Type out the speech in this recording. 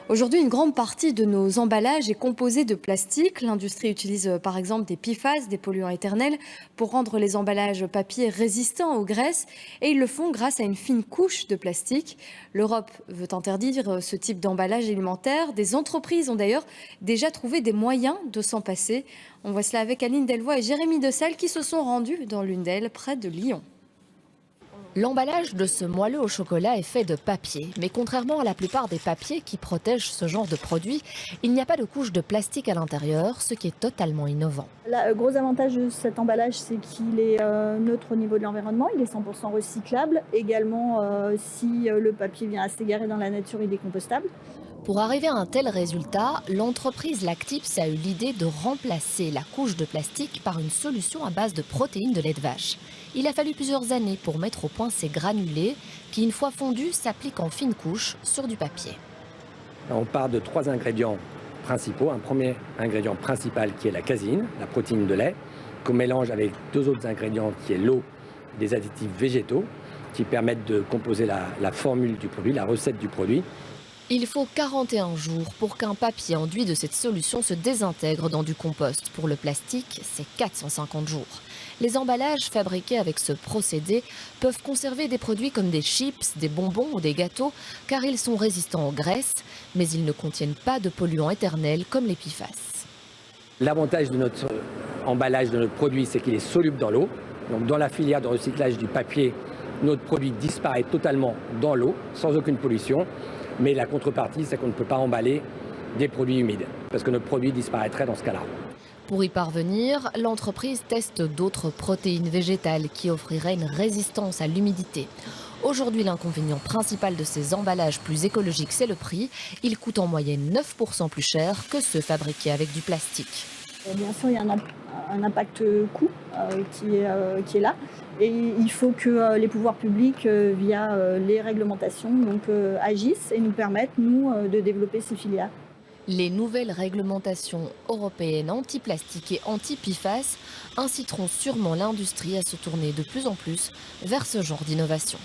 Aujourd'hui, une grande partie de nos emballages est composée de plastique. L'industrie utilise par exemple des PFAS, des polluants éternels, pour rendre les emballages papier résistants aux graisses. Et ils le font grâce à une fine couche de plastique. L'Europe veut interdire ce type d'emballage alimentaire. Des entreprises ont d'ailleurs déjà trouvé des moyens de s'en passer. On voit cela avec Aline Delvoye et Jérémy Dessal qui se sont rendus dans l'une d'elles, près de Lyon. L'emballage de ce moelleux au chocolat est fait de papier. Mais contrairement à la plupart des papiers qui protègent ce genre de produit, il n'y a pas de couche de plastique à l'intérieur, ce qui est totalement innovant. Le gros avantage de cet emballage, c'est qu'il est neutre au niveau de l'environnement, il est 100% recyclable. Également, si le papier vient à s'égarer dans la nature, il est compostable. Pour arriver à un tel résultat, l'entreprise Lactips a eu l'idée de remplacer la couche de plastique par une solution à base de protéines de lait de vache. Il a fallu plusieurs années pour mettre au point ces granulés qui, une fois fondus, s'appliquent en fine couche sur du papier. On part de 3 ingrédients principaux. Un premier ingrédient principal qui est la caséine, la protéine de lait, qu'on mélange avec 2 autres ingrédients qui est l'eau, des additifs végétaux qui permettent de composer la formule du produit, la recette du produit. Il faut 41 jours pour qu'un papier enduit de cette solution se désintègre dans du compost. Pour le plastique, c'est 450 jours. Les emballages fabriqués avec ce procédé peuvent conserver des produits comme des chips, des bonbons ou des gâteaux, car ils sont résistants aux graisses, mais ils ne contiennent pas de polluants éternels comme les PFAS. L'avantage de notre emballage, de notre produit, c'est qu'il est soluble dans l'eau. Donc dans la filière de recyclage du papier, notre produit disparaît totalement dans l'eau, sans aucune pollution. Mais la contrepartie, c'est qu'on ne peut pas emballer des produits humides, parce que notre produit disparaîtrait dans ce cas-là. Pour y parvenir, l'entreprise teste d'autres protéines végétales qui offriraient une résistance à l'humidité. Aujourd'hui, l'inconvénient principal de ces emballages plus écologiques, c'est le prix. Ils coûtent en moyenne 9% plus cher que ceux fabriqués avec du plastique. Bien sûr, il y a un impact coût qui est là. Et il faut que les pouvoirs publics, via les réglementations, agissent et nous permettent, nous, de développer ces filières. Les nouvelles réglementations européennes anti-plastique et anti-PFAS inciteront sûrement l'industrie à se tourner de plus en plus vers ce genre d'innovation.